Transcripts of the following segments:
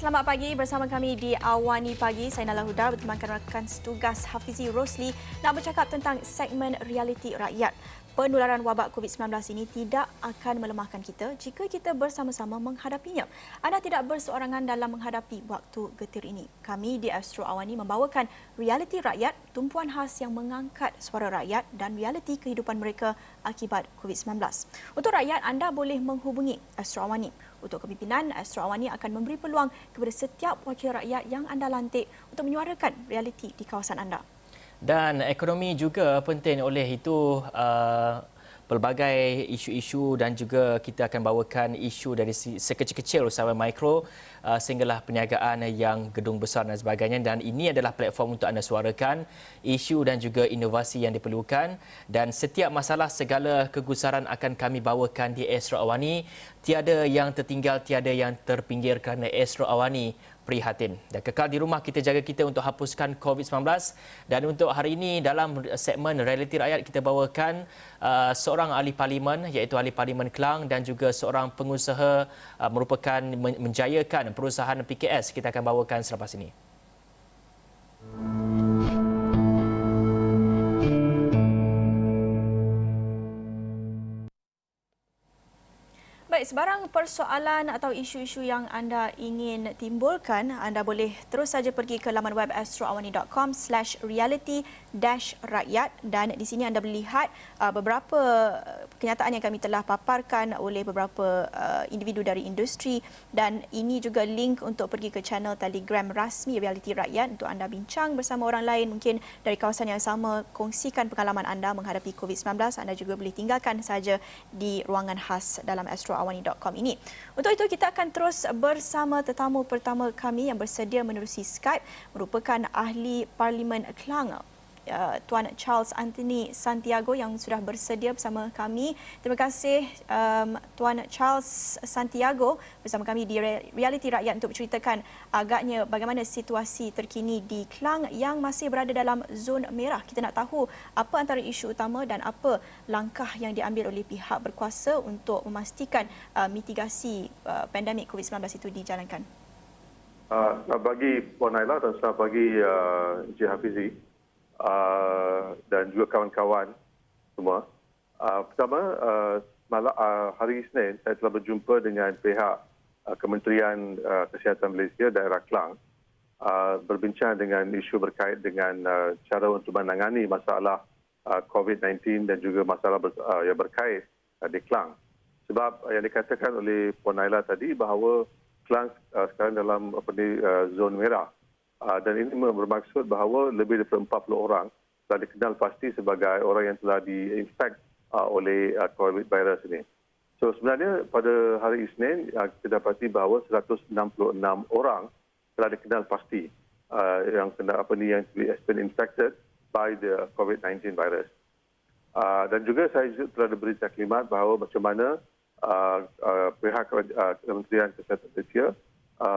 selamat pagi bersama kami di Awani Pagi. Saya Nala Huda bertemankan rakan setugas Hafizi Rosli nak bercakap tentang segmen realiti rakyat. Penularan wabak COVID-19 ini tidak akan melemahkan kita jika kita bersama-sama menghadapinya. Anda tidak berseorangan dalam menghadapi waktu getir ini. Kami di Astro Awani membawakan realiti rakyat, tumpuan khas yang mengangkat suara rakyat dan realiti kehidupan mereka akibat COVID-19. Untuk rakyat, anda boleh menghubungi Astro Awani. Untuk kepimpinan, Astro Awani akan memberi peluang kepada setiap wakil rakyat yang anda lantik untuk menyuarakan realiti di kawasan anda. Dan ekonomi juga penting, oleh itu pelbagai isu-isu dan juga kita akan bawakan isu dari sekecil-kecil sampai mikro sehinggalah perniagaan yang gedung besar dan sebagainya, dan ini adalah platform untuk anda suarakan isu dan juga inovasi yang diperlukan, dan setiap masalah segala kegusaran akan kami bawakan di Astro Awani. Tiada yang tertinggal, tiada yang terpinggir kerana Astro Awani prihatin. Dan kekal di rumah, kita jaga kita untuk hapuskan COVID-19. Dan untuk hari ini dalam segmen Realiti Rakyat kita bawakan seorang ahli parlimen, iaitu ahli parlimen Klang, dan juga seorang pengusaha merupakan menjayakan perusahaan PKS. Kita akan bawakan selepas ini. Baik, sebarang persoalan atau isu-isu yang anda ingin timbulkan, anda boleh terus saja pergi ke laman web astroawani.com/reality-rakyat, dan di sini anda melihat beberapa kenyataan yang kami telah paparkan oleh beberapa individu dari industri, dan ini juga link untuk pergi ke channel Telegram rasmi Realiti Rakyat untuk anda bincang bersama orang lain mungkin dari kawasan yang sama, kongsikan pengalaman anda menghadapi COVID-19. Anda juga boleh tinggalkan saja di ruangan khas dalam astroawani.com ini. Untuk itu, kita akan terus bersama tetamu pertama kami yang bersedia menerusi Skype, merupakan ahli Parlimen Klang, Tuan Charles Anthony Santiago, yang sudah bersedia bersama kami. Terima kasih Tuan Charles Santiago bersama kami di Realiti Rakyat untuk menceritakan agaknya bagaimana situasi terkini di Klang yang masih berada dalam zon merah. Kita nak tahu apa antara isu utama dan apa langkah yang diambil oleh pihak berkuasa untuk memastikan mitigasi pandemik COVID-19 itu dijalankan. Selamat pagi Puan Naila dan selamat pagi Encik Hafizi. Dan juga kawan-kawan semua. Pertama, hari Isnin saya telah berjumpa dengan pihak Kementerian Kesihatan Malaysia daerah Klang, berbincang dengan isu berkait dengan cara untuk menangani masalah COVID-19 dan juga masalah yang berkait di Klang. Sebab yang dikatakan oleh Puan Naila tadi bahawa Klang sekarang dalam zon merah. Dan ini bermaksud bahawa lebih daripada 40 orang telah dikenal pasti sebagai orang yang telah diinfek oleh COVID virus ini. So sebenarnya pada hari Isnin kita dapati bahawa 166 orang telah dikenal pasti yang yang been infected by the COVID-19 virus. Dan juga saya telah diberi taklimat bahawa macam mana pihak Kementerian Kesihatan Malaysia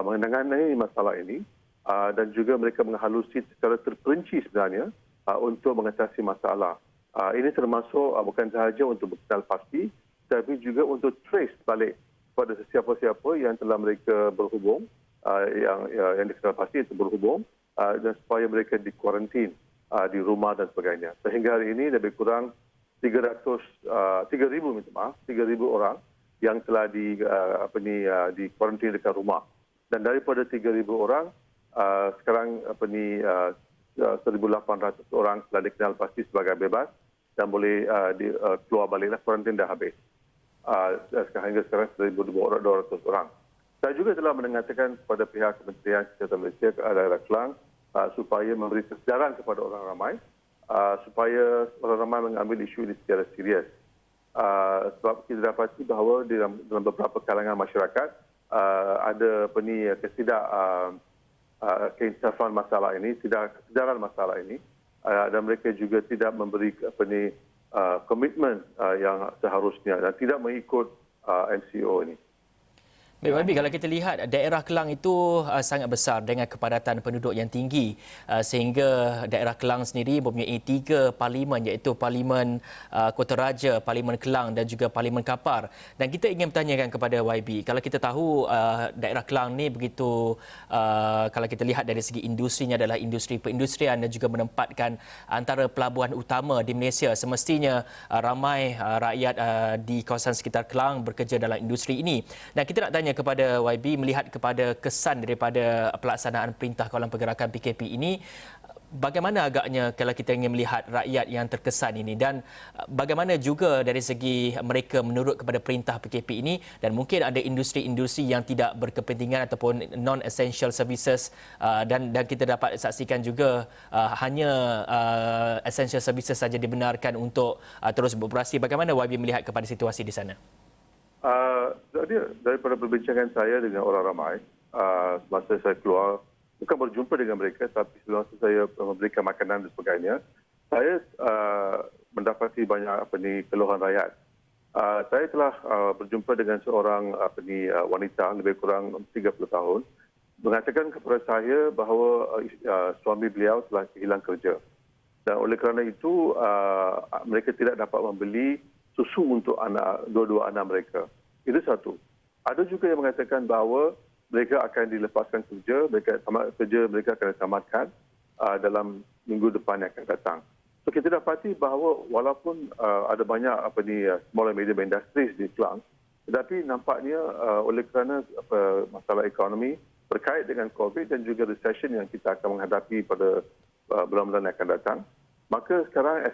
menangani masalah ini. Dan juga mereka menghalusi secara terperinci sebenarnya untuk mengatasi masalah. Ini termasuk bukan sahaja untuk berkenal pasti, tapi juga untuk trace balik kepada sesiapa-siapa yang telah mereka berhubung, yang dikenal pasti itu berhubung, dan supaya mereka dikuarantin di rumah dan sebagainya. Sehingga hari ini lebih kurang 3,000 orang yang telah dikuarantin dekat rumah. Dan daripada 3,000 orang, sekarang 1,800 orang telah dikenal pasti sebagai bebas dan boleh keluar baliklah, kuarantin dah habis. Hingga sekarang 1,200 orang. Saya juga telah mengatakan kepada pihak Kementerian Kesihatan Malaysia ke daerah Klang supaya memberi kesedaran kepada orang ramai, supaya orang ramai mengambil isu ini secara serius. Sebab kita dapati bahawa dalam beberapa kalangan masyarakat ada keinsafan masalah ini, tidak kesedaran masalah ini, dan mereka juga tidak memberi komitmen yang seharusnya dan tidak mengikut MCO ini. Baik, Wabi, kalau kita lihat daerah Kelang itu sangat besar dengan kepadatan penduduk yang tinggi sehingga daerah Kelang sendiri mempunyai 3 parlimen iaitu Parlimen Kota Raja, Parlimen Kelang dan juga Parlimen Kapar. Dan kita ingin bertanyakan kepada YB, kalau kita tahu daerah Kelang ni begitu kalau kita lihat dari segi industrinya adalah industri perindustrian dan juga menempatkan antara pelabuhan utama di Malaysia. Semestinya ramai rakyat di kawasan sekitar Kelang bekerja dalam industri ini. Dan kita nak tanya kepada YB melihat kepada kesan daripada pelaksanaan Perintah Kawalan Pergerakan PKP ini, bagaimana agaknya kalau kita ingin melihat rakyat yang terkesan ini dan bagaimana juga dari segi mereka menurut kepada Perintah PKP ini, dan mungkin ada industri-industri yang tidak berkepentingan ataupun non-essential services dan kita dapat saksikan juga hanya essential services saja dibenarkan untuk terus beroperasi. Bagaimana YB melihat kepada situasi di sana? Jadi daripada perbincangan saya dengan orang ramai, semasa saya keluar, bukan berjumpa dengan mereka, tapi semasa saya memberikan makanan dan sebagainya, saya mendapati banyak keluhan rakyat. Saya telah berjumpa dengan seorang wanita lebih kurang 30 tahun, mengatakan kepada saya bahawa suami beliau telah kehilang kerja. Dan oleh kerana itu, mereka tidak dapat membeli susu untuk dua-dua anak mereka. Itu satu. Ada juga yang mengatakan bahawa mereka akan dilepaskan kerja, mereka akan ditamatkan dalam minggu depan yang akan datang. So kita dapati bahawa walaupun ada banyak small and medium industries di Kelang, tetapi nampaknya oleh kerana masalah ekonomi berkait dengan COVID dan juga recession yang kita akan menghadapi pada bulan-bulan yang akan datang, maka sekarang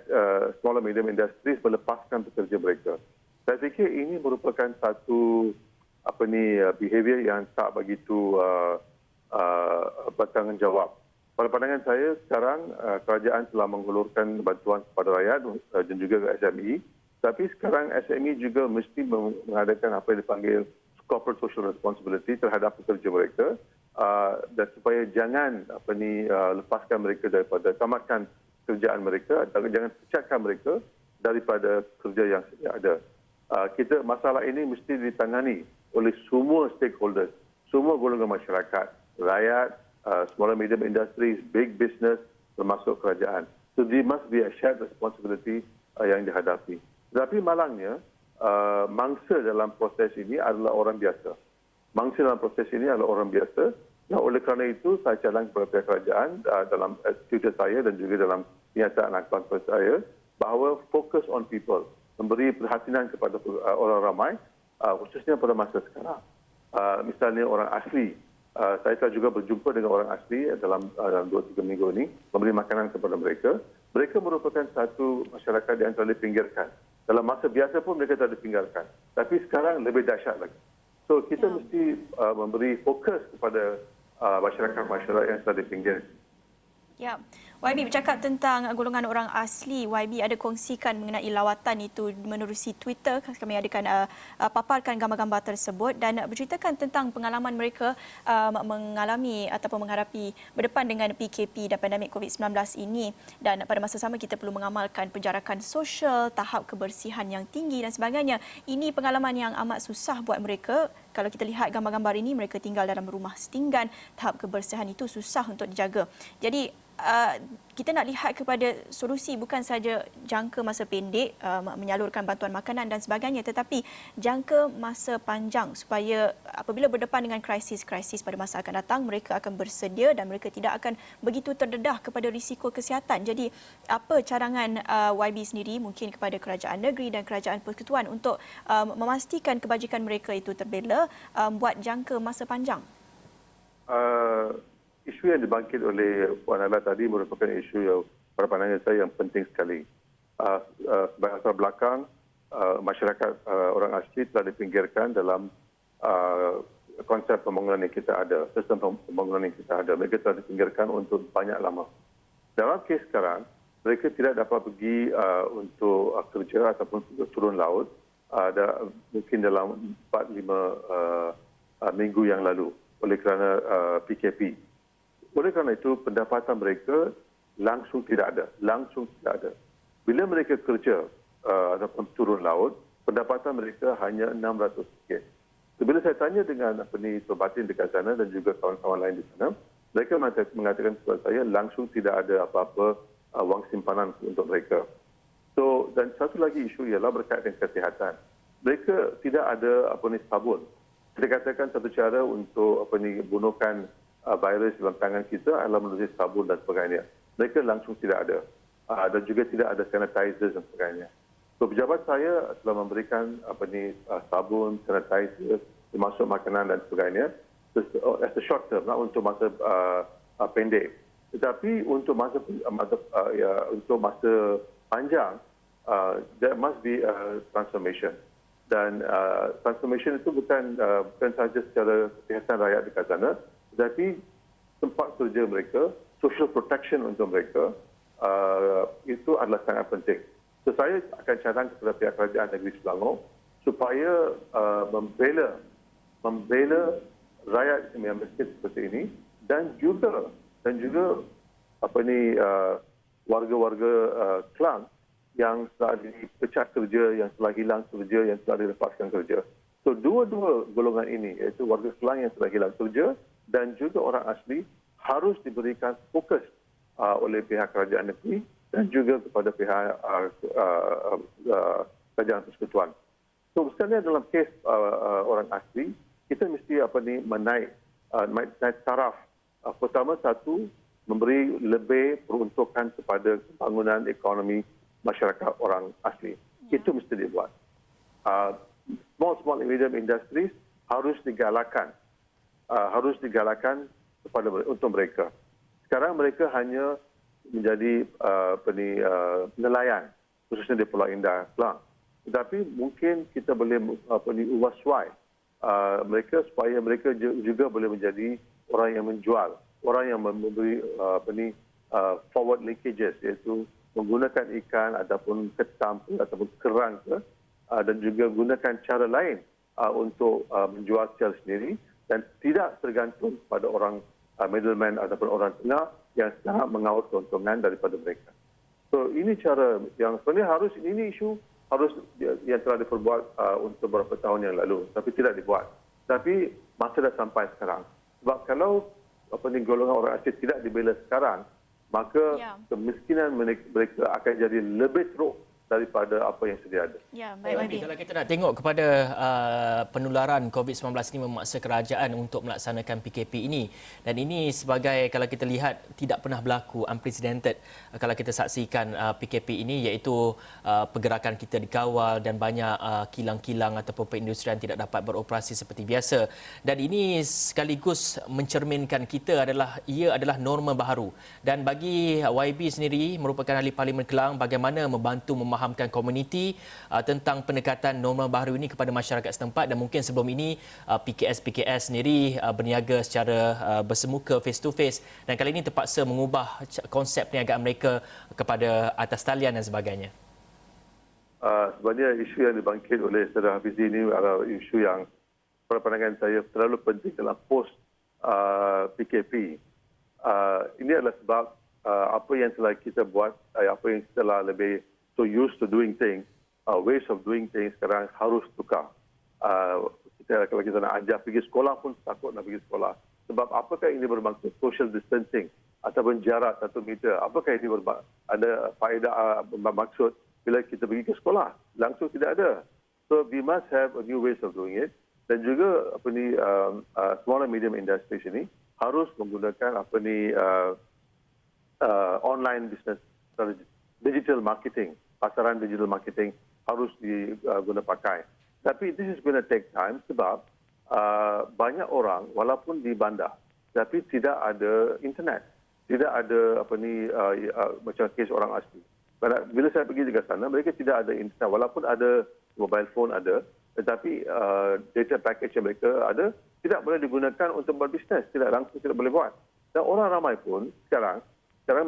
small and medium industries melepaskan pekerja mereka. Saya fikir ini merupakan satu behavior yang tak begitu bertanggungjawab. Pada pandangan saya, sekarang kerajaan telah menghulurkan bantuan kepada rakyat dan juga ke SME. Tapi sekarang SME juga mesti mengadakan apa yang dipanggil corporate social responsibility terhadap pekerja mereka dan supaya jangan lepaskan mereka daripada tamatkan kerjaan mereka dan jangan pecahkan mereka daripada kerja yang sedia ada. Masalah ini mesti ditangani oleh semua stakeholders, semua golongan masyarakat, rakyat, small and medium industries, big business, termasuk kerajaan. So there must be a shared responsibility yang dihadapi. Tetapi malangnya, mangsa dalam proses ini adalah orang biasa. Mangsa dalam proses ini adalah orang biasa. Nah, oleh kerana itu, saya calon kepada pihak kerajaan dalam Twitter saya dan juga dalam pernyataan akhbar saya bahawa fokus on people, memberi perhatian kepada orang ramai, khususnya pada masa sekarang. Misalnya orang asli. Saya telah juga berjumpa dengan orang asli dalam 2-3 minggu ini, memberi makanan kepada mereka. Mereka merupakan satu masyarakat yang telah dipinggirkan. Dalam masa biasa pun mereka telah dipinggirkan. Tapi sekarang lebih dahsyat lagi. So kita mesti memberi fokus kepada masyarakat-masyarakat yang telah dipinggirkan. Ya, YB bercakap tentang golongan orang asli. YB ada kongsikan mengenai lawatan itu menerusi Twitter. Kami adakan paparkan gambar-gambar tersebut dan berceritakan tentang pengalaman mereka mengalami ataupun menghadapi berdepan dengan PKP dan pandemik COVID-19 ini. Dan pada masa sama kita perlu mengamalkan penjarakan sosial, tahap kebersihan yang tinggi dan sebagainya. Ini pengalaman yang amat susah buat mereka. Kalau kita lihat gambar-gambar ini, mereka tinggal dalam rumah setinggan. Tahap kebersihan itu susah untuk dijaga. Jadi kita nak lihat kepada solusi bukan saja jangka masa pendek menyalurkan bantuan makanan dan sebagainya, tetapi jangka masa panjang supaya apabila berdepan dengan krisis-krisis pada masa akan datang, mereka akan bersedia dan mereka tidak akan begitu terdedah kepada risiko kesihatan. Jadi apa cadangan YB sendiri mungkin kepada kerajaan negeri dan kerajaan persekutuan untuk memastikan kebajikan mereka itu terbela buat jangka masa panjang? Isu yang dibangkit oleh Puan Ella tadi merupakan isu yang pada pandangan saya yang penting sekali. Sebagai latar belakang, masyarakat orang asli telah dipinggirkan dalam konsep pembangunan yang kita ada, sistem pembangunan yang kita ada. Mereka telah dipinggirkan untuk banyak lama. Dalam kes sekarang, mereka tidak dapat pergi untuk kerja ataupun turun laut mungkin dalam 4-5 minggu yang lalu oleh kerana PKP. Oleh kerana itu, pendapatan mereka langsung tidak ada. Bila mereka kerja ataupun turun laut, pendapatan mereka hanya 600 ringgit. So, bila saya tanya dengan Tuan Batin dekat sana dan juga kawan-kawan lain di sana, mereka mengatakan kepada saya langsung tidak ada apa-apa wang simpanan untuk mereka. So, dan satu lagi isu ialah berkaitan dengan kesihatan. Mereka tidak ada sabun. Kita katakan satu cara untuk bunuhkan virus dalam tangan kita adalah melalui sabun dan sebagainya. Mereka langsung tidak ada. Dan juga tidak ada sanitizer dan sebagainya. So, pejabat saya telah memberikan sabun, sanitizer, termasuk makanan dan sebagainya, as a short term, untuk masa pendek. Tetapi untuk masa panjang, there must be a transformation. Dan transformation itu bukan sahaja secara kesihatan rakyat dekat sana, tetapi tempat kerja mereka, social protection untuk mereka, itu adalah sangat penting. So, saya akan cadang kepada pihak kerajaan negeri Selangor supaya membela rakyat yang miskin seperti ini dan juga warga-warga Kelang yang telah dipecat kerja, yang telah hilang kerja, yang telah dilepaskan kerja. So, dua-dua golongan ini, iaitu warga Kelang yang telah hilang kerja dan juga orang asli, harus diberikan fokus oleh pihak kerajaan negeri dan juga kepada pihak kerajaan persekutuan. So, sebenarnya dalam kes orang asli, kita mesti menaik taraf. Pertama, satu, memberi lebih peruntukan kepada pembangunan ekonomi masyarakat orang asli. Itu mesti dibuat. Small and medium industries harus digalakkan untuk mereka. Sekarang mereka hanya menjadi nelayan, khususnya di Pulau Indah, Kelang. Tetapi mungkin kita boleh ubah suai mereka supaya mereka juga boleh menjadi orang yang menjual, orang yang memberi forward linkages, iaitu menggunakan ikan ataupun ketam ataupun kerang dan juga gunakan cara lain untuk menjual secara sendiri dan tidak tergantung pada orang middleman ataupun orang tengah yang sangat mengaut keuntungan daripada mereka. So, ini cara yang sebenarnya ini isu yang telah diperbuat untuk beberapa tahun yang lalu, tapi tidak dibuat. Tapi masa dah sampai sekarang. Sebab kalau golongan orang asli tidak dibela sekarang, maka kemiskinan mereka akan jadi lebih teruk daripada apa yang sedia ada. Ya, baik. Kalau kita nak tengok kepada penularan COVID-19 ini memaksa kerajaan untuk melaksanakan PKP ini, dan ini sebagai, kalau kita lihat, tidak pernah berlaku, unprecedented kalau kita saksikan PKP ini, iaitu pergerakan kita dikawal dan banyak kilang-kilang ataupun perindustrian tidak dapat beroperasi seperti biasa. Dan ini sekaligus mencerminkan ia adalah norma baharu. Dan bagi YB sendiri, merupakan ahli Parlimen Kelang, bagaimana membantu memahamkan komuniti tentang pendekatan norma baharu ini kepada masyarakat setempat, dan mungkin sebelum ini PKS sendiri berniaga secara bersemuka face to face, dan kali ini terpaksa mengubah konsep perniagaan mereka kepada atas talian dan sebagainya. Sebenarnya isu yang dibangkit oleh Saudara Hafizi ini adalah isu yang pada pandangan saya terlalu penting dalam post PKP. Ini adalah sebab apa yang telah kita buat, apa yang telah lebih so used to doing things, ways of doing things sekarang harus tukar. Kalau kita nak ajar pergi sekolah pun takut nak pergi sekolah. Sebab apakah ini bermaksud social distancing ataupun jarak 1 meter? Apakah ini ada faedah bermaksud bila kita pergi ke sekolah? Langsung tidak ada. So we must have a new ways of doing it. Dan juga small and medium industries ini harus menggunakan online business strategy, digital marketing. Pasaran digital marketing harus diguna pakai. Tapi this is going to take time sebab banyak orang walaupun di bandar tapi tidak ada internet, tidak ada macam kes orang asli. Bila saya pergi ke sana, mereka tidak ada internet walaupun ada mobile phone ada, tetapi data package yang mereka ada tidak boleh digunakan untuk berbisnes, tidak boleh buat. Dan orang ramai pun sekarang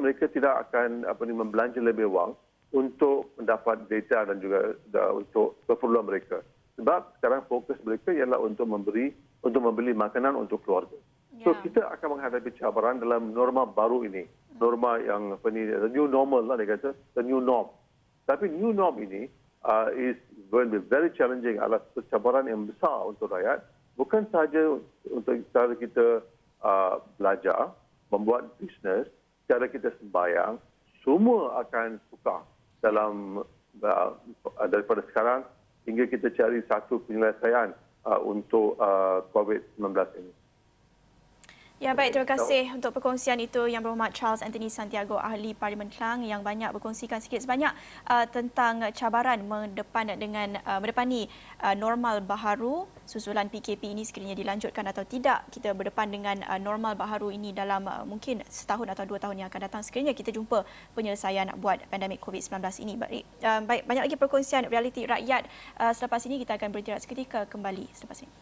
mereka tidak akan membelanja lebih wang untuk mendapat data dan juga untuk keperluan mereka. Sebab sekarang fokus mereka ialah untuk membeli makanan untuk keluarga. So kita akan menghadapi cabaran dalam norma baru ini. Norma yang the new normal lah dia kata, the new norm. Tapi new norm ini is going to be very challenging, adalah cabaran yang besar untuk rakyat bukan sahaja untuk cara kita belajar, membuat bisnes, cara kita sembahyang, semua akan tukar dalam daripada sekarang hingga kita cari satu penyelesaian untuk COVID-19 ini. Ya, baik. Terima kasih untuk perkongsian itu Yang Berhormat Charles Anthony Santiago, Ahli Parlimen Klang, yang banyak berkongsikan sikit sebanyak tentang cabaran mendepani normal baharu susulan PKP ini sekiranya dilanjutkan atau tidak. Kita berdepan dengan normal baharu ini dalam mungkin setahun atau 2 tahun yang akan datang sekiranya kita jumpa penyelesaian buat pandemik COVID-19 ini. Baik, banyak lagi perkongsian realiti rakyat. Selepas ini kita akan beristirahat seketika, kembali selepas ini.